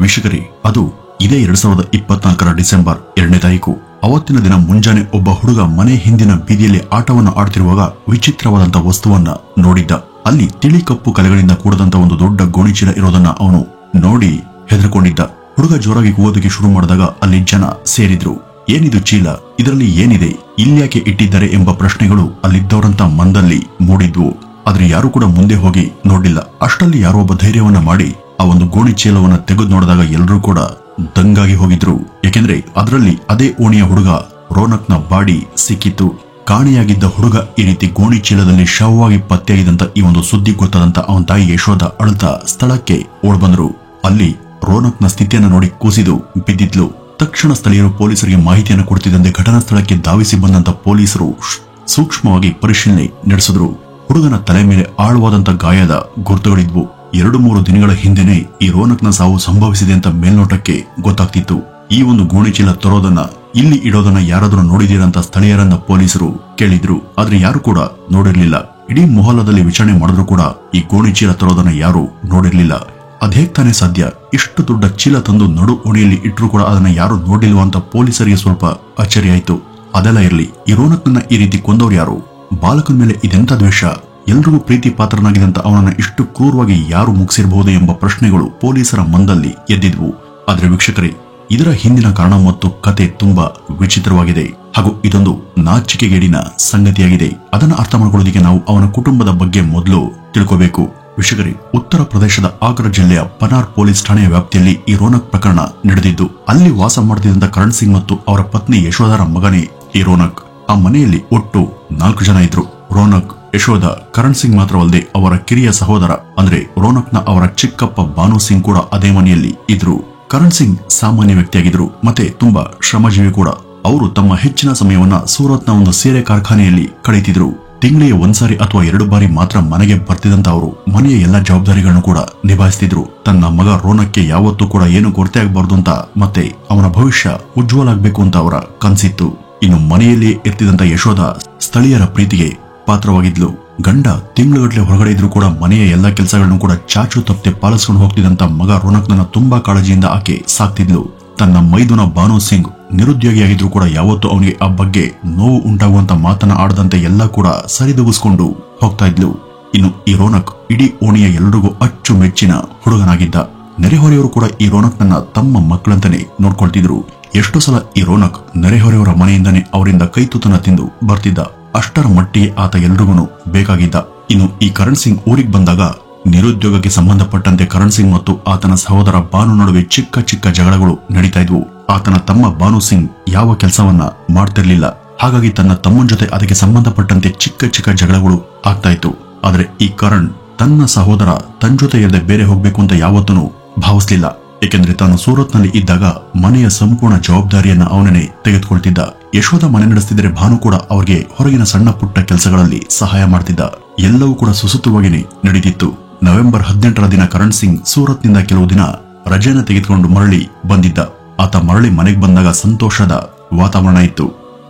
ವೀಕ್ಷಕರೇ, ಅದು ಇದೇ 2024 ಡಿಸೆಂಬರ್ 2ನೇ ತಾರೀಕು. ಅವತ್ತಿನ ದಿನ ಮುಂಜಾನೆ ಒಬ್ಬ ಹುಡುಗ ಮನೆ ಹಿಂದಿನ ಬೀದಿಯಲ್ಲಿ ಆಟವನ್ನು ಆಡುತ್ತಿರುವಾಗ ವಿಚಿತ್ರವಾದಂತಹ ವಸ್ತುವನ್ನ ನೋಡಿದ್ದ. ಅಲ್ಲಿ ತಿಳಿ ಕಪ್ಪು ಕಲೆಗಳಿಂದ ಕೂಡದಂತ ಒಂದು ದೊಡ್ಡ ಗೋಣಿಚೀಲ ಇರೋದನ್ನ ಅವನು ನೋಡಿ ಹೆದರ್ಕೊಂಡಿದ್ದ. ಹುಡುಗ ಜೋರಾಗಿ ಕೂಗೋದಕ್ಕೆ ಶುರು ಮಾಡಿದಾಗ ಅಲ್ಲಿ ಜನ ಸೇರಿದ್ರು. ಏನಿದು ಚೀಲ, ಇದರಲ್ಲಿ ಏನಿದೆ, ಇಲ್ಯಾಕೆ ಇಟ್ಟಿದ್ದಾರೆ ಎಂಬ ಪ್ರಶ್ನೆಗಳು ಅಲ್ಲಿದ್ದವರಂತ ಮಂದಲ್ಲಿ ಮೂಡಿದ್ವು. ಆದ್ರೆ ಯಾರು ಕೂಡ ಮುಂದೆ ಹೋಗಿ ನೋಡಿಲ್ಲ. ಅಷ್ಟರಲ್ಲಿ ಯಾರೋ ಒಬ್ಬ ಧೈರ್ಯವನ್ನ ಮಾಡಿ ಆ ಒಂದು ಗೋಣಿ ಚೀಲವನ್ನ ತೆಗೆದು ನೋಡಿದಾಗ ಎಲ್ಲರೂ ಕೂಡ ದಂಗಾಗಿ ಹೋಗಿದ್ರು. ಯಾಕೆಂದ್ರೆ ಅದರಲ್ಲಿ ಅದೇ ಓಣಿಯ ಹುಡುಗ ರೋನಕ್ನ ಬಾಡಿ ಸಿಕ್ಕಿತ್ತು. ಕಾಣೆಯಾಗಿದ್ದ ಹುಡುಗ ಈ ರೀತಿ ಗೋಣಿ ಚೀಲದಲ್ಲಿ ಶವವಾಗಿ ಪತ್ತೆಯಾಗಿದ್ದಂತ ಈ ಒಂದು ಸುದ್ದಿ ಗೊತ್ತಾದಂತ ಅವನ ತಾಯಿ ಯಶೋಧ ಅಳುತ್ತಾ ಸ್ಥಳಕ್ಕೆ ಓಡ್ ಬಂದ್ರು. ಅಲ್ಲಿ ರೋನಕ್ನ ಸ್ಥಿತಿಯನ್ನು ನೋಡಿ ಕುಸಿದು ಬಿದ್ದಿದ್ಲು. ತಕ್ಷಣ ಸ್ಥಳೀಯರು ಪೊಲೀಸರಿಗೆ ಮಾಹಿತಿಯನ್ನು ಕೊಡ್ತಿದ್ದಂತೆ ಘಟನಾ ಸ್ಥಳಕ್ಕೆ ಧಾವಿಸಿ ಬಂದಂತ ಪೊಲೀಸರು ಸೂಕ್ಷ್ಮವಾಗಿ ಪರಿಶೀಲನೆ ನಡೆಸಿದ್ರು. ಹುಡುಗನ ತಲೆ ಮೇಲೆ ಆಳವಾದಂತ ಗಾಯದ ಗುರುತುಗಳಿದ್ವು. 2-3 ದಿನಗಳ ಹಿಂದೆನೆ ಈ ರೋನಕ್ನ ಸಾವು ಸಂಭವಿಸಿದೆ ಅಂತ ಮೇಲ್ನೋಟಕ್ಕೆ ಗೊತ್ತಾಗ್ತಿತ್ತು. ಈ ಒಂದು ಗೋಣಿಚೀಲ ತರೋದನ್ನ, ಇಲ್ಲಿ ಇಡೋದನ್ನ ಯಾರಾದ್ರೂ ನೋಡಿದೀರಂತ ಸ್ಥಳೀಯರನ್ನ ಪೊಲೀಸರು ಕೇಳಿದ್ರು. ಆದ್ರೆ ಯಾರು ಕೂಡ ನೋಡಿರ್ಲಿಲ್ಲ. ಇಡೀ ಮೊಹಲ್ಲಾದಲ್ಲಿ ವಿಚಾರಣೆ ಮಾಡಿದ್ರು ಕೂಡ ಈ ಗೋಣಿಚೀಲ ತರೋದನ್ನ ಯಾರು ನೋಡಿರ್ಲಿಲ್ಲ. ಅದೇಗ್ ತಾನೇ ಸಾಧ್ಯ? ಇಷ್ಟು ದೊಡ್ಡ ಚೀಲ ತಂದು ನಡು ಓಣಿಯಲ್ಲಿ ಇಟ್ರು ಕೂಡ ಅದನ್ನ ಯಾರು ನೋಡಿಲ್ವ ಅಂತ ಪೊಲೀಸರಿಗೆ ಸ್ವಲ್ಪ ಅಚ್ಚರಿ ಆಯ್ತು. ಅದೆಲ್ಲ ಇರ್ಲಿ, ಈ ರೋನಕ್ನ ಈ ರೀತಿ ಕೊಂದವ್ರು ಯಾರು? ಬಾಲಕನ ಮೇಲೆ ಇದೆಂತ ದ್ವೇಷ? ಎಲ್ರಿಗೂ ಪ್ರೀತಿ ಪಾತ್ರನಾಗಿದ್ದಂತ ಅವನನ್ನ ಇಷ್ಟು ಕ್ರೂರವಾಗಿ ಯಾರು ಮುಗಿಸಿರಬಹುದು ಎಂಬ ಪ್ರಶ್ನೆಗಳು ಪೊಲೀಸರ ಮಂದಲ್ಲಿ ಎದ್ದಿದ್ವು. ಆದ್ರೆ ವೀಕ್ಷಕರೇ, ಇದರ ಹಿಂದಿನ ಕಾರಣ ಮತ್ತು ಕತೆ ತುಂಬಾ ವಿಚಿತ್ರವಾಗಿದೆ ಹಾಗೂ ಇದೊಂದು ನಾಚಿಕೆಗೇಡಿನ ಸಂಗತಿಯಾಗಿದೆ. ಅದನ್ನ ಅರ್ಥ ಮಾಡ್ಕೊಳ್ಳೋದಕ್ಕೆ ನಾವು ಅವನ ಕುಟುಂಬದ ಬಗ್ಗೆ ಮೊದಲು ತಿಳ್ಕೋಬೇಕು. ವೀಕ್ಷಕರೇ, ಉತ್ತರ ಪ್ರದೇಶದ ಆಗ್ರಾ ಜಿಲ್ಲೆಯ ಪನಾರ್ ಪೊಲೀಸ್ ಠಾಣೆಯ ವ್ಯಾಪ್ತಿಯಲ್ಲಿ ಈ ರೋನಕ್ ಪ್ರಕರಣ ನಡೆದಿದ್ದು. ಅಲ್ಲಿ ವಾಸ ಮಾಡುತ್ತಿದ್ದಂತ ಕರಣ್ ಸಿಂಗ್ ಮತ್ತು ಅವರ ಪತ್ನಿ ಯಶೋಧರ ಮಗನೇ ಈ ರೋನಕ್. ಆ ಮನೆಯಲ್ಲಿ ಒಟ್ಟು 4 ಜನ ಇದ್ರು. ರೋನಕ್, ಯಶೋಧ, ಕರಣ್ ಸಿಂಗ್ ಮಾತ್ರವಲ್ಲದೆ ಅವರ ಕಿರಿಯ ಸಹೋದರ ಅಂದ್ರೆ ರೋನಕ್ನ ಅವರ ಚಿಕ್ಕಪ್ಪ ಬಾನು ಸಿಂಗ್ ಕೂಡ ಅದೇ ಮನೆಯಲ್ಲಿ ಇದ್ರು. ಕರಣ್ ಸಿಂಗ್ ಸಾಮಾನ್ಯ ವ್ಯಕ್ತಿಯಾಗಿದ್ರು ಮತ್ತೆ ತುಂಬಾ ಶ್ರಮಜೀವಿ ಕೂಡ. ಅವರು ತಮ್ಮ ಹೆಚ್ಚಿನ ಸಮಯವನ್ನ ಸೂರತ್ನ ಒಂದು ಸೀರೆ ಕಾರ್ಖಾನೆಯಲ್ಲಿ ಕಳೀತಿದ್ರು. ತಿಂಗಳಿಗೆ 1 ಸಾರಿ ಅಥವಾ 2 ಬಾರಿ ಮಾತ್ರ ಮನೆಗೆ ಬರ್ತಿದ್ದಂತ ಅವರು ಮನೆಯ ಎಲ್ಲಾ ಜವಾಬ್ದಾರಿಗಳನ್ನು ಕೂಡ ನಿಭಾಯಿಸ್ತಿದ್ರು. ತನ್ನ ಮಗ ರೋನಕ್ಗೆ ಯಾವತ್ತೂ ಕೂಡ ಏನು ಕೊರತೆ ಆಗಬಾರ್ದು ಅಂತ ಮತ್ತೆ ಅವನ ಭವಿಷ್ಯ ಉಜ್ವಲ ಆಗ್ಬೇಕು ಅಂತ ಅವರ ಕನ್ಸಿತ್ತು. ಇನ್ನು ಮನೆಯಲ್ಲಿ ಇರ್ತಿದ್ದಂತ ಯಶೋಧ ಸ್ಥಳೀಯರ ಪ್ರೀತಿಗೆ ಪಾತ್ರವಾಗಿದ್ಲು. ಗಂಡ ತಿಂಗಳುಗಟ್ಟಲೆ ಹೊರಗಡೆ ಇದ್ರು ಕೂಡ ಮನೆಯ ಎಲ್ಲಾ ಕೆಲಸಗಳನ್ನು ಕೂಡ ಚಾಚು ತಪ್ಪದೆ ಪಾಲಿಸ್ಕೊಂಡು ಹೋಗ್ತಿದ್ದಂತ ಮಗ ರೋನಕ್ನ ತುಂಬಾ ಕಾಳಜಿಯಿಂದ ಆಕೆ ಸಾಕ್ತಿದ್ಲು. ತನ್ನ ಮೈದುನ ಬಾನು ಸಿಂಗ್ ನಿರುದ್ಯೋಗಿಯಾಗಿದ್ರು ಕೂಡ ಯಾವತ್ತೂ ಅವನಿಗೆ ಆ ಬಗ್ಗೆ ನೋವು ಉಂಟಾಗುವಂತ ಮಾತನ್ನ ಆಡದಂತೆ ಎಲ್ಲ ಕೂಡ ಸರಿದೂಗಿಸ್ಕೊಂಡು ಹೋಗ್ತಾ ಇದ್ಲು. ಇನ್ನು ಈ ರೋನಕ್ ಇಡೀ ಓಣಿಯ ಎಲ್ರಿಗೂ ಅಚ್ಚುಮೆಚ್ಚಿನ ಹುಡುಗನಾಗಿದ್ದ. ನೆರೆಹೊರೆಯವರು ಕೂಡ ಈ ರೋನಕ್ನನ್ನ ತಮ್ಮ ಮಕ್ಕಳಂತಾನೆ ನೋಡ್ಕೊಳ್ತಿದ್ರು. ಎಷ್ಟೋ ಸಲ ಈ ರೋನಕ್ ನೆರೆಹೊರೆಯವರ ಮನೆಯಿಂದಾನೆ ಅವರಿಂದ ಕೈತೂತನ ತಿಂದು ಬರ್ತಿದ್ದ. ಅಷ್ಟರ ಮಟ್ಟಿಗೆ ಆತ ಎಲ್ರಿಗೂ ಬೇಕಾಗಿದ್ದ. ಇನ್ನು ಈ ಕರಣ್ ಸಿಂಗ್ ಊರಿಗೆ ಬಂದಾಗ ನಿರುದ್ಯೋಗಕ್ಕೆ ಸಂಬಂಧಪಟ್ಟಂತೆ ಕರಣ್ ಸಿಂಗ್ ಮತ್ತು ಆತನ ಸಹೋದರ ಬಾನು ನಡುವೆ ಚಿಕ್ಕ ಚಿಕ್ಕ ಜಗಳಗಳು ನಡೀತಾ ಇದ್ವು. ಆತನ ತಮ್ಮ ಬಾನು ಸಿಂಗ್ ಯಾವ ಕೆಲಸವನ್ನ ಮಾಡ್ತಿರ್ಲಿಲ್ಲ. ಹಾಗಾಗಿ ತನ್ನ ತಮ್ಮನ ಜೊತೆ ಅದಕ್ಕೆ ಸಂಬಂಧಪಟ್ಟಂತೆ ಚಿಕ್ಕ ಚಿಕ್ಕ ಜಗಳಗಳು ಆಗ್ತಾ ಇತ್ತು. ಆದ್ರೆ ಈ ಕರಣ್ ತನ್ನ ಸಹೋದರ ತನ್ನ ಜೊತೆ ಇರದೆ ಬೇರೆ ಹೋಗ್ಬೇಕು ಅಂತ ಯಾವತ್ತೂ ಭಾವಿಸ್ಲಿಲ್ಲ. ಏಕೆಂದ್ರೆ ತಾನು ಸೂರತ್ನಲ್ಲಿ ಇದ್ದಾಗ ಮನೆಯ ಸಂಪೂರ್ಣ ಜವಾಬ್ದಾರಿಯನ್ನ ಅವನೇ ತೆಗೆದುಕೊಳ್ತಿದ್ದ. ಯಶೋಧ ಮನೆ ನಡೆಸ್ತಿದ್ರೆ ಭಾನು ಕೂಡ ಅವರಿಗೆ ಹೊರಗಿನ ಸಣ್ಣ ಪುಟ್ಟ ಕೆಲಸಗಳಲ್ಲಿ ಸಹಾಯ ಮಾಡ್ತಿದ್ದ. ಎಲ್ಲವೂ ಕೂಡ ಸುಸೂತ್ರವಾಗಿಯೇ ನಡೀತಿತ್ತು. ನವೆಂಬರ್ 18ರ ದಿನ ಕರಣ್ ಸಿಂಗ್ ಸೂರತ್ನಿಂದ ಕೆಲವು ದಿನ ರಜೆನ ತೆಗೆದುಕೊಂಡು ಮರಳಿ ಬಂದಿದ್ದ. ಆತ ಮರಳಿ ಮನೆಗೆ ಬಂದಾಗ ಸಂತೋಷದ ವಾತಾವರಣ ಇತ್ತು.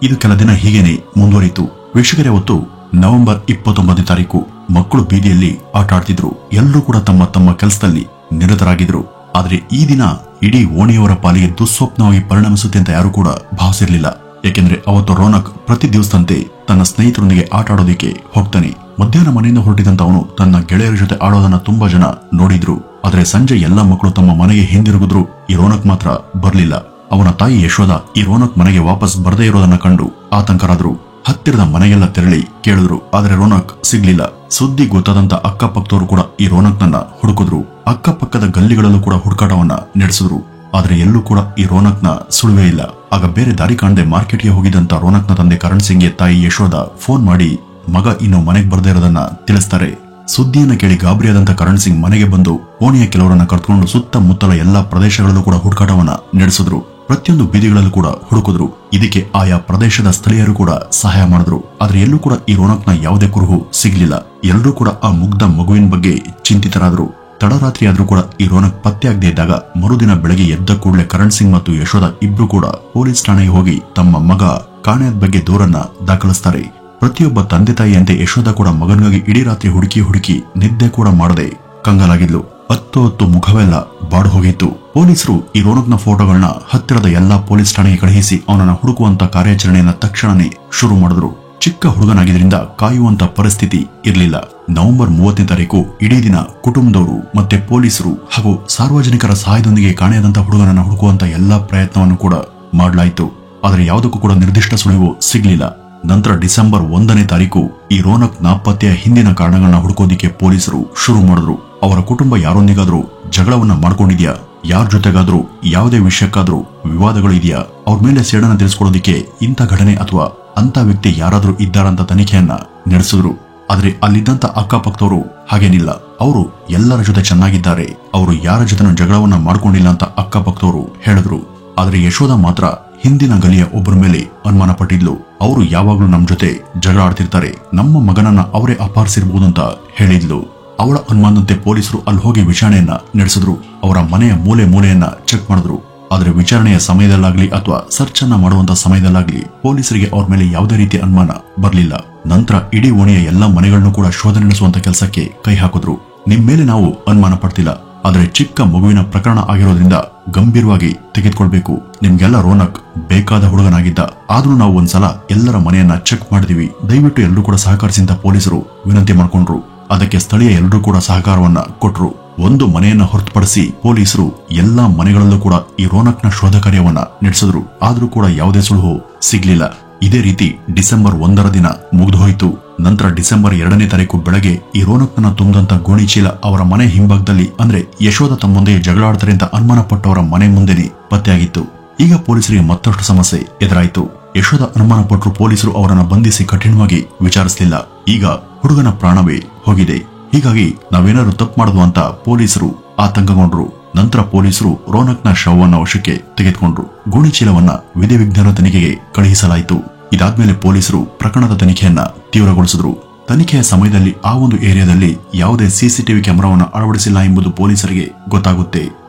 ಇದು ಕೆಲ ದಿನ ಹೀಗೇನೆ ಮುಂದುವರಿಯಿತು. ವೀಕ್ಷಕರೇ, ಅವತ್ತು ನವೆಂಬರ್ 29ನೇ ತಾರೀಕು. ಮಕ್ಕಳು ಬೀದಿಯಲ್ಲಿ ಆಟ ಆಡ್ತಿದ್ರು. ಎಲ್ಲರೂ ಕೂಡ ತಮ್ಮ ತಮ್ಮ ಕೆಲಸದಲ್ಲಿ ನಿರತರಾಗಿದ್ರು. ಆದ್ರೆ ಈ ದಿನ ಇಡೀ ಓಣಿಯವರ ಪಾಲಿಗೆ ದುಸ್ವಪ್ನವಾಗಿ ಪರಿಣಮಿಸುತ್ತೆ ಅಂತ ಯಾರು ಕೂಡ ಭಾವಿಸಿರ್ಲಿಲ್ಲ. ಯಾಕೆಂದ್ರೆ ಅವತ್ತು ರೋನಕ್ ಪ್ರತಿ ದಿವಸದಂತೆ ತನ್ನ ಸ್ನೇಹಿತರೊಂದಿಗೆ ಆಟ ಆಡೋದಕ್ಕೆ ಹೋಗ್ತಾನೆ. ಮಧ್ಯಾಹ್ನ ಮನೆಯಿಂದ ಹೊರಟಿದಂತ ಅವನು ತನ್ನ ಗೆಳೆಯರ ಜೊತೆ ಆಡೋದನ್ನ ತುಂಬಾ ಜನ ನೋಡಿದ್ರು. ಆದ್ರೆ ಸಂಜೆ ಎಲ್ಲಾ ಮಕ್ಕಳು ತಮ್ಮ ಮನೆಗೆ ಹಿಂದಿರುಗಿದ್ರು. ಈ ರೋನಕ್ ಮಾತ್ರ ಬರ್ಲಿಲ್ಲ. ಅವನ ತಾಯಿ ಯಶೋಧ ಈ ರೋನಕ್ ಮನೆಗೆ ವಾಪಸ್ ಬರದೇ ಇರೋದನ್ನ ಕಂಡು ಆತಂಕರಾದ್ರು. ಹತ್ತಿರದ ಮನೆಗೆಲ್ಲ ತೆರಳಿ ಕೇಳಿದ್ರು. ಆದ್ರೆ ರೋನಕ್ ಸಿಗ್ಲಿಲ್ಲ. ಸುದ್ದಿ ಗೊತ್ತಾದಂತ ಅಕ್ಕಪಕ್ಕದವರು ಕೂಡ ಈ ರೋನಕ್ನನ್ನ ಹುಡುಕಿದ್ರು. ಅಕ್ಕಪಕ್ಕದ ಗಲ್ಲಿಗಳಲ್ಲೂ ಕೂಡ ಹುಡುಕಾಟವನ್ನ ನಡೆಸಿದ್ರು. ಆದ್ರೆ ಎಲ್ಲೂ ಕೂಡ ಈ ರೋನಕ್ನ ಸುಳುವೇ ಇಲ್ಲ. ಆಗ ಬೇರೆ ದಾರಿ ಕಾಣದೆ ಮಾರ್ಕೆಟ್ಗೆ ಹೋಗಿದಂತ ರೋನಕ್ನ ತಂದೆ ಕರಣ್ ಸಿಂಗ್ಗೆ ತಾಯಿ ಯಶೋಧ ಫೋನ್ ಮಾಡಿ ಮಗ ಇನ್ನು ಮನೆಗೆ ಬರ್ದೇ ಇರೋದನ್ನ ತಿಳಿಸ್ತಾರೆ. ಸುದ್ದಿಯನ್ನ ಕೇಳಿ ಗಾಬರಿಯಾದಂತ ಕರಣ್ ಸಿಂಗ್ ಮನೆಗೆ ಬಂದು ಓಣಿಯ ಕೆಲವರನ್ನ ಕರೆದುಕೊಂಡು ಸುತ್ತಮುತ್ತಲ ಎಲ್ಲಾ ಪ್ರದೇಶಗಳಲ್ಲೂ ಕೂಡ ಹುಡುಕಾಟವನ್ನ ನಡೆಸಿದ್ರು. ಪ್ರತಿಯೊಂದು ಬೀದಿಗಳಲ್ಲೂ ಕೂಡ ಹುಡುಕಿದ್ರು. ಇದಕ್ಕೆ ಆಯಾ ಪ್ರದೇಶದ ಸ್ಥಳೀಯರು ಕೂಡ ಸಹಾಯ ಮಾಡಿದ್ರು. ಆದ್ರೆ ಎಲ್ಲೂ ಕೂಡ ಈ ರೋನಕ್ನ ಯಾವುದೇ ಕುರುಹು ಸಿಗ್ಲಿಲ್ಲ. ಎಲ್ಲರೂ ಕೂಡ ಆ ಮುಗ್ಧ ಮಗುವಿನ ಬಗ್ಗೆ ಚಿಂತಿತರಾದ್ರು. ತಡರಾತ್ರಿ ಆದ್ರೂ ಕೂಡ ಈ ರೋನಕ್ ಪತ್ತೆ ಆಗದೆ ಇದ್ದಾಗ ಮರುದಿನ ಬೆಳಗ್ಗೆ ಎದ್ದ ಕೂಡಲೇ ಕರಣ್ ಸಿಂಗ್ ಮತ್ತು ಯಶೋಧ ಇಬ್ರು ಕೂಡ ಪೊಲೀಸ್ ಠಾಣೆಗೆ ಹೋಗಿ ತಮ್ಮ ಮಗ ಕಾಣೆಯಾದ ಬಗ್ಗೆ ದೂರನ್ನ ದಾಖಲಿಸ್ತಾರೆ. ಪ್ರತಿಯೊಬ್ಬ ತಂದೆ ತಾಯಿಯಂತೆ ಯಶೋಧ ಕೂಡ ಮಗನಿಗಾಗಿ ಇಡೀ ರಾತ್ರಿ ಹುಡುಕಿ ನಿದ್ದೆ ಕೂಡ ಮಾಡದೆ ಕಂಗಾಲಾಗಿದ್ಲು. ಹೊತ್ತು ಮುಖವೆಲ್ಲ ಬಾಡು ಹೋಗಿತ್ತು. ಪೊಲೀಸರು ಈ ರೋನಕ್ನ ಫೋಟೋಗಳನ್ನ ಹತ್ತಿರದ ಎಲ್ಲಾ ಪೊಲೀಸ್ ಠಾಣೆಗೆ ಕಳುಹಿಸಿ ಅವನನ್ನ ಹುಡುಕುವಂತ ಕಾರ್ಯಾಚರಣೆಯನ್ನ ತಕ್ಷಣನೇ ಶುರು ಮಾಡಿದ್ರು. ಚಿಕ್ಕ ಹುಡುಗನಾಗಿದ್ರಿಂದ ಕಾಯುವಂತ ಪರಿಸ್ಥಿತಿ ಇರಲಿಲ್ಲ. ನವೆಂಬರ್ 30ನೇ ತಾರೀಕು ಇಡೀ ದಿನ ಕುಟುಂಬದವರು ಮತ್ತೆ ಪೊಲೀಸರು ಹಾಗೂ ಸಾರ್ವಜನಿಕರ ಸಹಾಯದೊಂದಿಗೆ ಕಾಣೆಯಾದಂತ ಹುಡುಗನನ್ನ ಹುಡುಕುವಂತ ಎಲ್ಲಾ ಪ್ರಯತ್ನವನ್ನು ಕೂಡ ಮಾಡಲಾಯಿತು. ಆದರೆ ಯಾವುದಕ್ಕೂ ಕೂಡ ನಿರ್ದಿಷ್ಟ ಸುಳಿವು ಸಿಗ್ಲಿಲ್ಲ. ನಂತರ ಡಿಸೆಂಬರ್ 1ನೇ ತಾರೀಕು ಈ ರೋನಕ್ ನಾಪತ್ತೆಯ ಹಿಂದಿನ ಕಾರಣಗಳನ್ನ ಹುಡುಕೋದಿಕ್ಕೆ ಪೊಲೀಸರು ಶುರು ಮಾಡಿದ್ರು. ಅವರ ಕುಟುಂಬ ಯಾರೊಂದಿಗಾದ್ರೂ ಜಗಳವನ್ನ ಮಾಡ್ಕೊಂಡಿದ್ಯಾ, ಯಾರ ಜೊತೆಗಾದ್ರೂ ಯಾವುದೇ ವಿಷಯಕ್ಕಾದ್ರೂ ವಿವಾದಗಳು ಇದೆಯಾ, ಅವ್ರ ಮೇಲೆ ಸೇಡನ್ನ ತಿಳಿಸ್ಕೊಳ್ಳೋದಿಕ್ಕೆ ಇಂಥ ಘಟನೆ ಅಥವಾ ಅಂತ ವ್ಯಕ್ತಿ ಯಾರಾದ್ರೂ ಇದ್ದಾರಂತ ತನಿಖೆಯನ್ನ ನಡೆಸಿದ್ರು. ಆದ್ರೆ ಅಲ್ಲಿದ್ದಂತ ಅಕ್ಕಪಕ್ಕದವರು ಹಾಗೇನಿಲ್ಲ, ಅವರು ಎಲ್ಲರ ಜೊತೆ ಚೆನ್ನಾಗಿದ್ದಾರೆ, ಅವರು ಯಾರ ಜೊತೆನೂ ಜಗಳವನ್ನ ಮಾಡ್ಕೊಂಡಿಲ್ಲ ಅಂತ ಅಕ್ಕಪಕ್ಕದವರು ಹೇಳಿದ್ರು. ಆದ್ರೆ ಯಶೋಧ ಮಾತ್ರ ಹಿಂದಿನ ಗಲಿಯ ಒಬ್ಬರ ಮೇಲೆ ಅನುಮಾನ ಪಟ್ಟಿದ್ಲು. ಅವರು ಯಾವಾಗ್ಲೂ ನಮ್ ಜೊತೆ ಜಗಳ ಆಡ್ತಿರ್ತಾರೆ, ನಮ್ಮ ಮಗನನ್ನ ಅವರೇ ಅಪಹರಿಸಿರ್ಬೋದು ಅಂತ ಹೇಳಿದ್ಲು. ಅವಳ ಅನುಮಾನದಂತೆ ಪೊಲೀಸರು ಅಲ್ಲಿ ಹೋಗಿ ವಿಚಾರಣೆಯನ್ನ ನಡೆಸಿದ್ರು. ಅವರ ಮನೆಯ ಮೂಲೆ ಮೂಲೆಯನ್ನ ಚೆಕ್ ಮಾಡಿದ್ರು. ಆದ್ರೆ ವಿಚಾರಣೆಯ ಸಮಯದಲ್ಲಾಗ್ಲಿ ಅಥವಾ ಸರ್ಚ್ ಅನ್ನ ಮಾಡುವಂತ ಸಮಯದಲ್ಲಾಗ್ಲಿ ಪೊಲೀಸರಿಗೆ ಅವ್ರ ಮೇಲೆ ಯಾವುದೇ ರೀತಿಯ ಅನುಮಾನ ಬರಲಿಲ್ಲ. ನಂತರ ಇಡೀ ಓಣಿಯ ಎಲ್ಲಾ ಮನೆಗಳನ್ನು ಕೂಡ ಶೋಧನೆ ನಡೆಸುವಂತ ಕೆಲಸಕ್ಕೆ ಕೈ ಹಾಕಿದ್ರು. ನಿಮ್ ಮೇಲೆ ನಾವು ಅನುಮಾನ ಪಡ್ತಿಲ್ಲ, ಆದ್ರೆ ಚಿಕ್ಕ ಮಗುವಿನ ಪ್ರಕರಣ ಆಗಿರೋದ್ರಿಂದ ಗಂಭೀರವಾಗಿ ತೆಗೆದುಕೊಳ್ಬೇಕು. ನಿಮ್ಗೆಲ್ಲ ರೋನಕ್ ಬೇಕಾದ ಹುಡುಗನಾಗಿದ್ದ, ಆದ್ರೂ ನಾವು ಒಂದ್ಸಲ ಎಲ್ಲರ ಮನೆಯನ್ನ ಚೆಕ್ ಮಾಡಿದೀವಿ, ದಯವಿಟ್ಟು ಎಲ್ಲರೂ ಕೂಡ ಸಹಕರಿಸಿ ಅಂತ ಪೊಲೀಸರು ವಿನಂತಿ ಮಾಡ್ಕೊಂಡ್ರು. ಅದಕ್ಕೆ ಸ್ಥಳೀಯ ಎಲ್ಲರೂ ಕೂಡ ಸಹಕಾರವನ್ನ ಕೊಟ್ರು. ಒಂದು ಮನೆಯನ್ನ ಹೊರತುಪಡಿಸಿ ಪೊಲೀಸರು ಎಲ್ಲಾ ಮನೆಗಳಲ್ಲೂ ಕೂಡ ಈ ರೋನಕ್ನ ಶೋಧ ಕಾರ್ಯವನ್ನ ನಡೆಸಿದ್ರು. ಆದ್ರೂ ಕೂಡ ಯಾವುದೇ ಸುಳುಹು ಸಿಗ್ಲಿಲ್ಲ. ಇದೇ ರೀತಿ ಡಿಸೆಂಬರ್ 1ರ ದಿನ ಮುಗಿದು ಹೋಯಿತು. ನಂತರ ಡಿಸೆಂಬರ್ 2ನೇ ತಾರೀಕು ಬೆಳಗ್ಗೆ ಈ ರೋನಕ್ನ ತುಂಬಿದಂತ ಗೋಣಿ ಚೀಲ ಅವರ ಮನೆ ಹಿಂಭಾಗದಲ್ಲಿ, ಅಂದ್ರೆ ಯಶೋಧ ತಮ್ಮ ಮುಂದೆ ಜಗಳಾಡ್ತಾರೆ ಅಂತ ಅನುಮಾನ ಪಟ್ಟವರ ಮನೆ ಮುಂದೆನೆ ಪತ್ತೆಯಾಗಿತ್ತು. ಈಗ ಪೊಲೀಸರಿಗೆ ಮತ್ತಷ್ಟು ಸಮಸ್ಯೆ ಎದುರಾಯಿತು. ಯಶೋಧ ಅನುಮಾನ ಪಟ್ಟರು ಪೊಲೀಸರು ಅವರನ್ನ ಬಂಧಿಸಿ ಕಠಿಣವಾಗಿ ವಿಚಾರಿಸಲಿಲ್ಲ. ಈಗ ಹುಡುಗನ ಪ್ರಾಣವೇ ಹೋಗಿದೆ, ಹೀಗಾಗಿ ನಾವೇನಾದ್ರು ತಪ್ಪು ಮಾಡುದು ಅಂತ ಪೊಲೀಸರು ಆತಂಕಗೊಂಡ್ರು. ನಂತರ ಪೊಲೀಸರು ರೋನಕ್ನ ಶವವನ್ನು ವಶಕ್ಕೆ ತೆಗೆದುಕೊಂಡ್ರು. ಗೋಣಿ ಚೀಲವನ್ನ ವಿಧಿವಿಜ್ಞಾನ ತನಿಖೆಗೆ ಕಳುಹಿಸಲಾಯಿತು. ಇದಾದ್ಮೇಲೆ ಪೊಲೀಸರು ಪ್ರಕರಣದ ತನಿಖೆಯನ್ನ ತೀವ್ರಗೊಳಿಸಿದ್ರು. ತನಿಖೆಯ ಸಮಯದಲ್ಲಿ ಆ ಒಂದು ಏರಿಯಾದಲ್ಲಿ ಯಾವುದೇ ಸಿಸಿಟಿವಿ ಕ್ಯಾಮೆರಾವನ್ನು ಅಳವಡಿಸಿಲ್ಲ ಎಂಬುದು ಪೊಲೀಸರಿಗೆ ಗೊತ್ತಾಗುತ್ತೆ.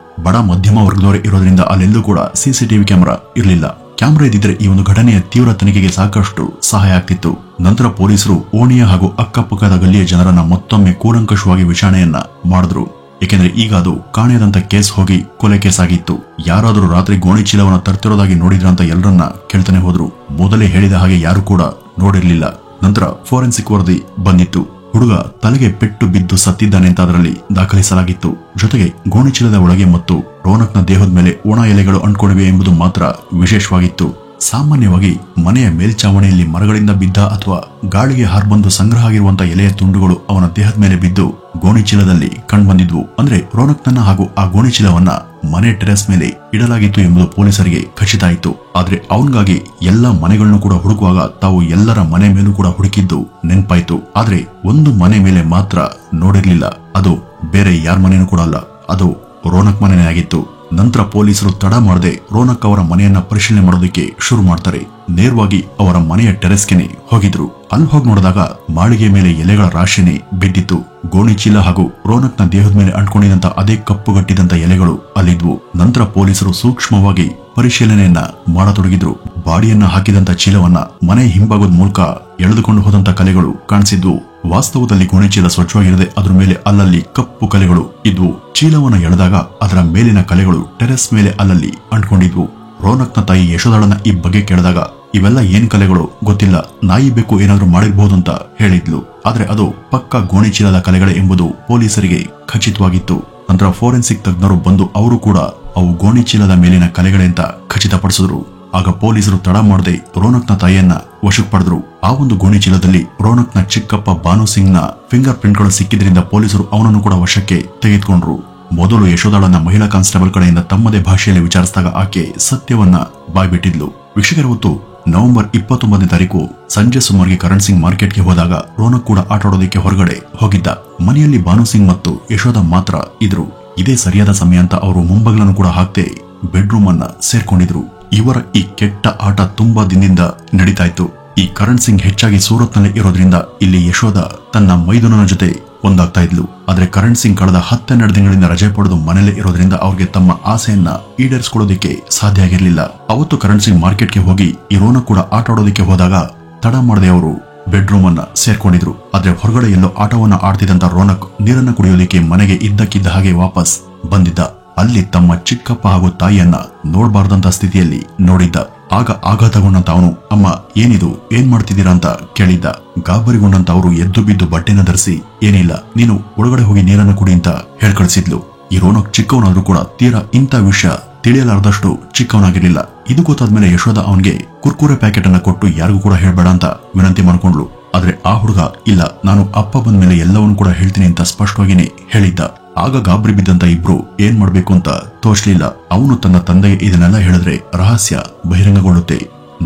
ಬಡ ಮಧ್ಯಮ ವರ್ಗದವರೇ ಇರೋದ್ರಿಂದ ಅಲ್ಲೆಲ್ಲೂ ಕೂಡ ಸಿಸಿಟಿವಿ ಕ್ಯಾಮೆರಾ ಇರಲಿಲ್ಲ. ಕ್ಯಾಮೆರಾ ಇದ್ದಿದ್ರೆ ಈ ಒಂದು ಘಟನೆಯ ತೀವ್ರ ತನಿಖೆಗೆ ಸಾಕಷ್ಟು ಸಹಾಯ ಆಗ್ತಿತ್ತು. ನಂತರ ಪೊಲೀಸರು ಓಣಿಯ ಹಾಗೂ ಅಕ್ಕಪಕ್ಕದ ಗಲ್ಲಿಯ ಜನರನ್ನ ಮತ್ತೊಮ್ಮೆ ಕೂಲಂಕಷವಾಗಿ ವಿಚಾರಣೆಯನ್ನ ಮಾಡಿದ್ರು. ಏಕೆಂದ್ರೆ ಈಗ ಅದು ಕಾಣೆಯಾದಂತ ಕೇಸ್ ಹೋಗಿ ಕೊಲೆ ಕೇಸ್ ಆಗಿತ್ತು. ಯಾರಾದರೂ ರಾತ್ರಿ ಗೋಣಿ ಚೀಲವನ್ನ ತರ್ತಿರೋದಾಗಿ ನೋಡಿದ್ರಂತ ಎಲ್ಲರನ್ನ ಕೇಳ್ತಾನೆ ಹೋದ್ರು. ಮೊದಲೇ ಹೇಳಿದ ಹಾಗೆ ಯಾರು ಕೂಡ ನೋಡಿರ್ಲಿಲ್ಲ. ನಂತರ ಫೋರೆನ್ಸಿಕ್ ವರದಿ ಬಂದಿತ್ತು. ಹುಡುಗ ತಲೆಗೆ ಪೆಟ್ಟು ಬಿದ್ದು ಸತ್ತಿದ್ದಾನೆ ಅಂತ ಅದರಲ್ಲಿ ದಾಖಲಿಸಲಾಗಿತ್ತು. ಜೊತೆಗೆ ಗೋಣಿ ಚೀಲದ ಒಳಗೆ ಮತ್ತು ರೋನಕ್ನ ದೇಹದ ಮೇಲೆ ಒಣ ಎಲೆಗಳು ಅಂಟ್ಕೊಂಡಿವೆ ಎಂಬುದು ಮಾತ್ರ ವಿಶೇಷವಾಗಿತ್ತು. ಸಾಮಾನ್ಯವಾಗಿ ಮನೆಯ ಮೇಲ್ಚಾವಣಿಯಲ್ಲಿ ಮರಗಳಿಂದ ಬಿದ್ದ ಅಥವಾ ಗಾಳಿಗೆ ಹಾರ್ಬಂದು ಸಂಗ್ರಹ ಆಗಿರುವಂತಹ ಎಲೆಯ ತುಂಡುಗಳು ಅವನ ದೇಹದ ಮೇಲೆ ಬಿದ್ದು ಗೋಣಿ ಚೀಲದಲ್ಲಿ ಕಂಡುಬಂದಿದ್ವು. ಅಂದ್ರೆ ರೋನಕ್ನನ್ನ ಹಾಗೂ ಆ ಗೋಣಿ ಚೀಲವನ್ನ ಮನೆ ಟೆರೆಸ್ ಮೇಲೆ ಇಡಲಾಗಿತ್ತು ಎಂಬುದು ಪೊಲೀಸರಿಗೆ ಖಚಿತ ಆಯಿತು. ಆದ್ರೆ ಅವನಿಗಾಗಿ ಎಲ್ಲಾ ಮನೆಗಳನ್ನು ಕೂಡ ಹುಡುಕುವಾಗ ತಾವು ಎಲ್ಲರ ಮನೆ ಮೇಲೂ ಕೂಡ ಹುಡುಕಿದ್ದು ನೆನಪಾಯ್ತು. ಆದ್ರೆ ಒಂದು ಮನೆ ಮೇಲೆ ಮಾತ್ರ ನೋಡಿರ್ಲಿಲ್ಲ. ಅದು ಬೇರೆ ಯಾರ ಮನೆಯೂ ಕೂಡ ಅಲ್ಲ, ಅದು ರೋನಕ್ ಮನೆಯೇ ಆಗಿತ್ತು. ನಂತರ ಪೊಲೀಸರು ತಡ ಮಾಡದೆ ರೋನಕ್ ಅವರ ಮನೆಯನ್ನ ಪರಿಶೀಲನೆ ಮಾಡೋದಕ್ಕೆ ಶುರು ಮಾಡ್ತಾರೆ. ನೇರವಾಗಿ ಅವರ ಮನೆಯ ಟೆರೆಸ್ಗೆನೆ ಹೋಗಿದ್ರು. ಅಲ್ಲಿ ಹೋಗಿ ನೋಡಿದಾಗ ಮಾಳಿಗೆ ಮೇಲೆ ಎಲೆಗಳ ರಾಶಿನೇ ಬಿದ್ದಿತ್ತು. ಗೋಣಿ ಚೀಲ ಹಾಗೂ ರೋನಕ್ನ ದೇಹದ ಮೇಲೆ ಅಂಟ್ಕೊಂಡಿದ್ದಂತ ಅದೇ ಕಪ್ಪುಗಟ್ಟಿದಂತ ಎಲೆಗಳು ಅಲ್ಲಿದ್ವು. ನಂತರ ಪೊಲೀಸರು ಸೂಕ್ಷ್ಮವಾಗಿ ಪರಿಶೀಲನೆಯನ್ನ ಮಾಡತೊಡಗಿದ್ರು. ಬಾಡಿಯನ್ನ ಹಾಕಿದಂತ ಚೀಲವನ್ನ ಮನೆ ಹಿಂಭಾಗದ ಮೂಲಕ ಎಳೆದುಕೊಂಡು ಹೋದಂತ ಕಲೆಗಳು ಕಾಣಿಸಿದ್ವು. ವಾಸ್ತವದಲ್ಲಿ ಗೋಣಿ ಚೀಲ ಸ್ವಚ್ಛವಾಗಿರದೆ ಅದರ ಮೇಲೆ ಅಲ್ಲಲ್ಲಿ ಕಪ್ಪು ಕಲೆಗಳು ಇದ್ವು. ಚೀಲವನ್ನ ಎಳೆದಾಗ ಅದರ ಮೇಲಿನ ಕಲೆಗಳು ಟೆರೆಸ್ ಮೇಲೆ ಅಲ್ಲಲ್ಲಿ ಅಂಟ್ಕೊಂಡಿದ್ವು. ರೋನಕ್ನ ತಾಯಿ ಯಶೋಧಳನ್ನ ಈ ಬಗ್ಗೆ ಕೇಳಿದಾಗ ಇವೆಲ್ಲ ಏನ್ ಕಲೆಗಳು ಗೊತ್ತಿಲ್ಲ, ನಾಯಿ ಬೇಕು ಏನಾದ್ರೂ ಮಾಡಿರ್ಬಹುದು ಅಂತ ಹೇಳಿದ್ಲು. ಆದ್ರೆ ಅದು ಪಕ್ಕ ಗೋಣಿ ಚೀಲದ ಕಲೆಗಳೇ ಎಂಬುದು ಪೊಲೀಸರಿಗೆ ಖಚಿತವಾಗಿತ್ತು. ನಂತರ ಫೋರೆನ್ಸಿಕ್ ತಜ್ಞರು ಬಂದು ಅವರು ಕೂಡ ಅವು ಗೋಣಿ ಚೀಲದ ಮೇಲಿನ ಕಲೆಗಳೇ ಅಂತ ಖಚಿತಪಡಿಸಿದ್ರು. ಆಗ ಪೊಲೀಸರು ತಡ ಮಾಡದೆ ರೋನಕ್ನ ತಾಯಿಯನ್ನ ವಶಕ್ಕೆ ಪಡೆದ್ರು. ಆ ಒಂದು ಗೋಣಿ ಚೀಲದಲ್ಲಿ ರೋನಕ್ನ ಚಿಕ್ಕಪ್ಪ ಭಾನು ಸಿಂಗ್ ನ ಫಿಂಗರ್ ಪ್ರಿಂಟ್ಗಳು ಸಿಕ್ಕಿದ್ರಿಂದ ಪೊಲೀಸರು ಅವನನ್ನು ಕೂಡ ವಶಕ್ಕೆ ತೆಗೆದುಕೊಂಡ್ರು. ಮೊದಲು ಯಶೋಧಳನ್ನ ಮಹಿಳಾ ಕಾನ್ಸ್ಟೇಬಲ್ ಕಡೆಯಿಂದ ತಮ್ಮದೇ ಭಾಷೆಯಲ್ಲಿ ವಿಚಾರಿಸಿದಾಗ ಆಕೆ ಸತ್ಯವನ್ನ ಬಾಯ್ಬಿಟ್ಟಿದ್ಲು. ವೀಕ್ಷಕರ ಹೊತ್ತು ನವೆಂಬರ್ 29ನೇ ತಾರೀಕು ಸಂಜೆ ಸುಮಾರಿಗೆ ಕರಣ್ ಸಿಂಗ್ ಮಾರ್ಕೆಟ್ಗೆ ಹೋದಾಗ ರೋನಕ್ ಕೂಡ ಆಟಾಡೋದಕ್ಕೆ ಹೊರಗಡೆ ಹೋಗಿದ್ದ. ಮನೆಯಲ್ಲಿ ಭಾನು ಸಿಂಗ್ ಮತ್ತು ಯಶೋಧ ಮಾತ್ರ ಇದ್ರು. ಇದೇ ಸರಿಯಾದ ಸಮಯ ಅಂತ ಅವರು ಮುಂಬಗಲನ್ನು ಕೂಡ ಹಾಕ್ತೆ ಬೆಡ್ರೂಮ್ ಅನ್ನ ಸೇರ್ಕೊಂಡಿದ್ರು. ಇವರ ಈ ಕೆಟ್ಟ ಆಟ ತುಂಬಾ ದಿನದಿಂದ ನಡೀತಾ ಇತ್ತು. ಈ ಕರಣ್ ಸಿಂಗ್ ಹೆಚ್ಚಾಗಿ ಸೂರತ್ ನಲ್ಲಿ ಇರೋದ್ರಿಂದ ಇಲ್ಲಿ ಯಶೋಧ ತನ್ನ ಮೈದುನನ ಜೊತೆ ಒಂದಾಗ್ತಾ ಇದ್ಲು. ಆದ್ರೆ ಕರಣ್ ಸಿಂಗ್ ಕಳೆದ 12 ದಿನಗಳಿಂದ ರಜೆ ಪಡೆದು ಮನೇಲೆ ಇರೋದ್ರಿಂದ ಅವ್ರಿಗೆ ತಮ್ಮ ಆಸೆಯನ್ನ ಈಡೇರಿಸಿಕೊಳ್ಳೋದಕ್ಕೆ ಸಾಧ್ಯ ಆಗಿರ್ಲಿಲ್ಲ. ಅವತ್ತು ಕರಣ್ ಸಿಂಗ್ ಮಾರ್ಕೆಟ್ಗೆ ಹೋಗಿ ಈ ರೋನಕ್ ಕೂಡ ಆಟ ಆಡೋದಕ್ಕೆ ಹೋದಾಗ ತಡ ಮಾಡದೆ ಅವರು ಬೆಡ್ರೂಮ್ ಅನ್ನ ಸೇರ್ಕೊಂಡಿದ್ರು. ಆದ್ರೆ ಹೊರಗಡೆ ಎಲ್ಲೋ ಆಟವನ್ನ ಆಡ್ತಿದ್ದಂತ ರೋನಕ್ ನೀರನ್ನ ಕುಡಿಯೋದಕ್ಕೆ ಮನೆಗೆ ಇದ್ದಕ್ಕಿದ್ದ ಹಾಗೆ ವಾಪಸ್ ಬಂದಿದ್ದ. ಅಲ್ಲಿ ತಮ್ಮ ಚಿಕ್ಕಪ್ಪ ಹಾಗೂ ತಾಯಿಯನ್ನ ನೋಡಬಾರ್ದಂತ ಸ್ಥಿತಿಯಲ್ಲಿ ನೋಡಿದ್ದ. ಆಗ ಆಘಾತಗೊಂಡಂತ ಅವನು, ಅಮ್ಮ ಏನಿದು, ಏನ್ ಮಾಡ್ತಿದ್ದೀರಾ ಅಂತ ಕೇಳಿದ್ದ. ಗಾಬರಿಗೊಂಡಂತ ಅವರು ಎದ್ದು ಬಿದ್ದು ಬಟ್ಟೆನ ಧರಿಸಿ, ಏನಿಲ್ಲ, ನೀನು ಒಳಗಡೆ ಹೋಗಿ ನೀರನ್ನು ಕುಡಿ ಅಂತ ಹೇಳ್ಕಳಿಸಿದ್ಲು. ಈ ರೋನಕ್ ಚಿಕ್ಕವನಾದ್ರೂ ಕೂಡ ತೀರಾ ಇಂಥ ವಿಷಯ ತಿಳಿಯಲಾರದಷ್ಟು ಚಿಕ್ಕವನಾಗಿರ್ಲಿಲ್ಲ. ಇದು ಗೊತ್ತಾದ್ಮೇಲೆ ಯಶೋಧ ಅವನ್ಗೆ ಕುರ್ಕುರೆ ಪ್ಯಾಕೆಟ್ ಅನ್ನ ಕೊಟ್ಟು ಯಾರಿಗೂ ಕೂಡ ಹೇಳ್ಬೇಡ ಅಂತ ವಿನಂತಿ ಮಾಡ್ಕೊಂಡ್ಲು. ಆದ್ರೆ ಆ ಹುಡುಗ, ಇಲ್ಲ, ನಾನು ಅಪ್ಪ ಬಂದ್ಮೇಲೆ ಎಲ್ಲವನ್ನೂ ಕೂಡ ಹೇಳ್ತೀನಿ ಅಂತ ಸ್ಪಷ್ಟವಾಗಿನೇ ಹೇಳಿದ್ದ. ಆಗ ಗಾಬರಿ ಬಿದ್ದಂತ ಇಬ್ರು ಏನ್ ಮಾಡ್ಬೇಕು ಅಂತ ತೋಚ್ಲಿಲ್ಲ. ಅವನು ತನ್ನ ತಂದೆಗೆ ಇದನ್ನೆಲ್ಲ ಹೇಳಿದ್ರೆ ರಹಸ್ಯ ಬಹಿರಂಗಗೊಳ್ಳುತ್ತೆ,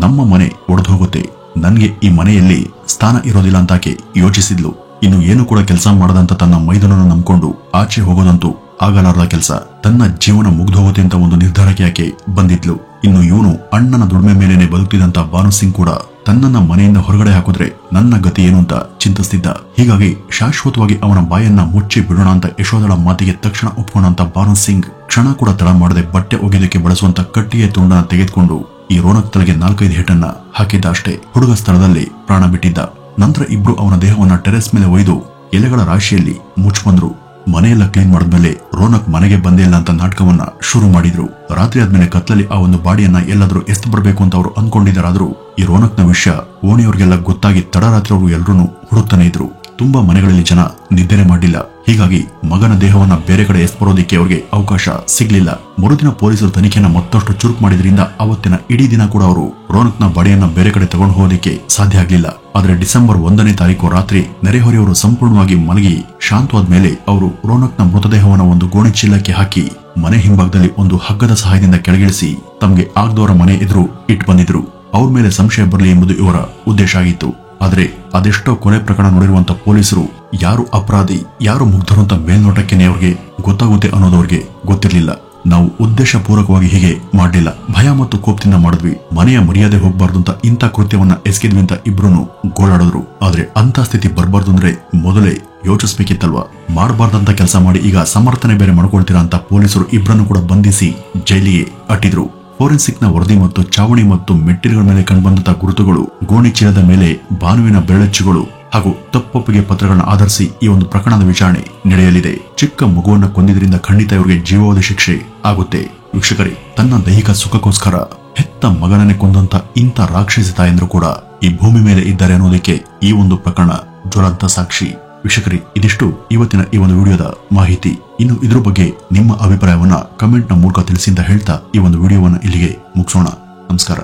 ನಮ್ಮ ಮನೆ ಒಡೆದು ಹೋಗುತ್ತೆ, ನನ್ಗೆ ಈ ಮನೆಯಲ್ಲಿ ಸ್ಥಾನ ಇರೋದಿಲ್ಲ ಅಂತಾಕೆ ಯೋಚಿಸಿದ್ಲು. ಇನ್ನು ಏನು ಕೂಡ ಕೆಲಸ ಮಾಡದಂತ ತನ್ನ ಮೈದನನ್ನು ನಂಬ್ಕೊಂಡು ಆಚೆ ಹೋಗೋದಂತೂ ಆಗಲಾರದ ಕೆಲಸ. ತನ್ನ ಜೀವನ ಮುಗ್ದೋಗುತ್ತೆ ಅಂತ ಒಂದು ನಿರ್ಧಾರಕ್ಕೆ ಆಕೆ ಬಂದಿದ್ಲು. ಇನ್ನು ಇವನು ಅಣ್ಣನ ದುಡಿಮೆ ಮೇಲೇನೆ ಬದುಕ್ತಿದ್ದಂತ ಭಾನು ಸಿಂಗ್ ಕೂಡ ತನ್ನನ್ನ ಮನೆಯಿಂದ ಹೊರಗಡೆ ಹಾಕಿದ್ರೆ ನನ್ನ ಗತಿ ಏನು ಅಂತ ಚಿಂತಿಸ್ತಿದ್ದ. ಹೀಗಾಗಿ ಶಾಶ್ವತವಾಗಿ ಅವನ ಬಾಯನ್ನ ಮುಚ್ಚಿ ಬಿಡೋಣ ಅಂತ ಯಶೋಧಳ ಮಾತಿಗೆ ತಕ್ಷಣ ಒಪ್ಕೊಂಡಂತ ಭಾನು ಸಿಂಗ್ ಕ್ಷಣ ಕೂಡ ತಡ ಮಾಡದೆ ಬಟ್ಟೆ ಒಗೆದಕ್ಕೆ ಬಳಸುವಂತ ಕಟ್ಟಿಗೆ ತುಂಡನ್ನ ತೆಗೆದುಕೊಂಡು ಈ ರೋನಕ್ ತಲೆಗೆ 4-5 ಹೇಟನ್ನ ಹಾಕಿದ್ದ. ಅಷ್ಟೇ, ಹುಡುಗ ಸ್ಥಳದಲ್ಲಿ ಪ್ರಾಣ ಬಿಟ್ಟಿದ್ದ. ನಂತರ ಇಬ್ರು ಅವನ ದೇಹವನ್ನ ಟೆರೆಸ್ ಮೇಲೆ ಒಯ್ದು ಎಲೆಗಳ ರಾಶಿಯಲ್ಲಿ ಮುಚ್ಚಿಬಂದ್ರು. ಮನೆಯೆಲ್ಲ ಕ್ಲೀನ್ ಮಾಡಿದ್ಮೇಲೆ ರೋನಕ್ ಮನೆಗೆ ಬಂದೇ ಇಲ್ಲ ಅಂತ ನಾಟಕವನ್ನ ಶುರು ಮಾಡಿದ್ರು. ರಾತ್ರಿ ಆದ್ಮೇಲೆ ಕತ್ಲಲ್ಲಿ ಆ ಒಂದು ಬಾಡಿಯನ್ನ ಎಲ್ಲಾದ್ರೂ ಎಸ್ತು ಬರ್ಬೇಕು ಅಂತ ಅವರು ಅನ್ಕೊಂಡಿದ್ದಾರಾದ್ರೂ ಈ ರೋನಕ್ನ ವಿಷಯ ಓಣಿಯವ್ರಿಗೆಲ್ಲ ಗೊತ್ತಾಗಿ ತಡರಾತ್ರಿ ಅವರು ಎಲ್ಲರೂ ಹುಡುಕ್ತಾನೆ ಇದ್ರು. ತುಂಬಾ ಮನೆಗಳಲ್ಲಿ ಜನ ನಿದ್ದೆ ಮಾಡಿಲ್ಲ. ಹೀಗಾಗಿ ಮಗನ ದೇಹವನ್ನ ಬೇರೆ ಕಡೆ ಎಸ್ಬರೋದಿಕ್ಕೆ ಅವ್ರಿಗೆ ಅವಕಾಶ ಸಿಗ್ಲಿಲ್ಲ. ಮರುದಿನ ಪೊಲೀಸರು ತನಿಖೆಯನ್ನ ಮತ್ತಷ್ಟು ಚುರುಕು ಮಾಡಿದ್ರಿಂದ ಅವತ್ತಿನ ಇಡೀ ದಿನ ಕೂಡ ಅವರು ರೋನಕ್ನ ಬಾಡಿಯನ್ನ ಬೇರೆ ಕಡೆ ತಗೊಂಡು ಹೋಗೋದಿಕ್ಕೆ ಸಾಧ್ಯ ಆಗ್ಲಿಲ್ಲ. ಆದ್ರೆ ಡಿಸೆಂಬರ್ 1ನೇ ತಾರೀಕು ರಾತ್ರಿ ನೆರೆಹೊರೆಯವರು ಸಂಪೂರ್ಣವಾಗಿ ಮಲಗಿ ಶಾಂತವಾದ ಮೇಲೆ ಅವರು ರೋನಕ್ನ ಮೃತದೇಹವನ್ನು ಒಂದು ಗೋಣಿ ಚೀಲಕ್ಕೆ ಹಾಕಿ ಮನೆ ಹಿಂಭಾಗದಲ್ಲಿ ಒಂದು ಹಗ್ಗದ ಸಹಾಯದಿಂದ ಕೆಳಗಿಳಿಸಿ ತಮಗೆ ಆಗದವರ ಮನೆ ಎದುರು ಇಟ್ಟು ಬಂದಿದ್ರು. ಅವ್ರ ಮೇಲೆ ಸಂಶಯ ಬರಲಿ ಎಂಬುದು ಇವರ ಉದ್ದೇಶ ಆಗಿತ್ತು. ಆದ್ರೆ ಅದೆಷ್ಟೋ ಕೊಲೆ ಪ್ರಕರಣ ನೋಡಿರುವಂತ ಪೊಲೀಸರು ಯಾರು ಅಪರಾಧಿ ಯಾರು ಮುಗ್ಧರು ಅಂತ ಮೇಲ್ನೋಟಕ್ಕೇನೆ ಅವ್ರಿಗೆ ಗೊತ್ತಾಗುತ್ತೆ ಅನ್ನೋದವ್ರಿಗೆ ಗೊತ್ತಿರ್ಲಿಲ್ಲ. ನಾವು ಉದ್ದೇಶ ಪೂರ್ವಕವಾಗಿ ಹೀಗೆ ಮಾಡಲಿಲ್ಲ, ಭಯ ಮತ್ತು ಕೋಪದಿಂದ ಮಾಡಿದ್ವಿ, ಮನೆಯ ಮರ್ಯಾದೆ ಹೋಗ್ಬಾರ್ದು ಅಂತ ಇಂಥ ಕೃತ್ಯವನ್ನ ಎಸಗಿದ್ವಿ ಅಂತ ಇಬ್ರು ಗೋಳಾಡಿದ್ರು. ಆದ್ರೆ ಅಂತ ಸ್ಥಿತಿ ಬರ್ಬಾರ್ದು ಅಂದ್ರೆ ಮೊದಲೇ ಯೋಚಿಸ್ಬೇಕಿತ್ತಲ್ವಾ. ಮಾಡಬಾರ್ದಂತ ಕೆಲಸ ಮಾಡಿ ಈಗ ಸಮರ್ಥನೆ ಬೇರೆ ಮಾಡ್ಕೊಳ್ತೀರಾ ಅಂತ ಪೊಲೀಸರು ಇಬ್ಬರನ್ನು ಕೂಡ ಬಂಧಿಸಿ ಜೈಲಿಗೆ ಅಟ್ಟಿದ್ರು. ಫೋರೆನ್ಸಿಕ್ ನ ವರದಿ ಮತ್ತು ಚಾವಣಿ ಮತ್ತು ಮೆಟ್ಟಿಲುಗಳ ಮೇಲೆ ಕಂಡುಬಂದಂತಹ ಗುರುತುಗಳು, ಗೋಣಿ ಚೀಲದ ಮೇಲೆ ಭಾನುವಿನ ಬೆರಳಚ್ಚುಗಳು ಹಾಗೂ ತಪ್ಪೊಪ್ಪಿಗೆ ಪತ್ರಗಳನ್ನ ಆಧರಿಸಿ ಈ ಒಂದು ಪ್ರಕರಣದ ವಿಚಾರಣೆ ನಡೆಯಲಿದೆ. ಚಿಕ್ಕ ಮಗುವನ್ನ ಕೊಂದಿದ್ರಿಂದ ಖಂಡಿತ ಇವರಿಗೆ ಜೀವಾವಧಿ ಶಿಕ್ಷೆ ಆಗುತ್ತೆ. ವೀಕ್ಷಕರೇ, ತನ್ನ ದೈಹಿಕ ಸುಖಕ್ಕೋಸ್ಕರ ಹೆತ್ತ ಮಗನನ್ನೇ ಕೊಂದಂತ ಇಂಥ ರಾಕ್ಷಸಿ ತಾಯಂದ್ರು ಕೂಡ ಈ ಭೂಮಿ ಮೇಲೆ ಇದ್ದಾರೆ ಅನ್ನೋದಕ್ಕೆ ಈ ಒಂದು ಪ್ರಕರಣ ಜ್ವಲಂತ ಸಾಕ್ಷಿ. ವೀಕ್ಷಕರೇ, ಇದಿಷ್ಟು ಇವತ್ತಿನ ಈ ಒಂದು ವಿಡಿಯೋದ ಮಾಹಿತಿ. ಇನ್ನು ಇದ್ರ ಬಗ್ಗೆ ನಿಮ್ಮ ಅಭಿಪ್ರಾಯವನ್ನ ಕಮೆಂಟ್ ನ ಮೂಲಕ ತಿಳಿಸಿ ಅಂತ ಹೇಳ್ತಾ ಈ ಒಂದು ವಿಡಿಯೋವನ್ನ ಇಲ್ಲಿಗೆ ಮುಗಿಸೋಣ. ನಮಸ್ಕಾರ.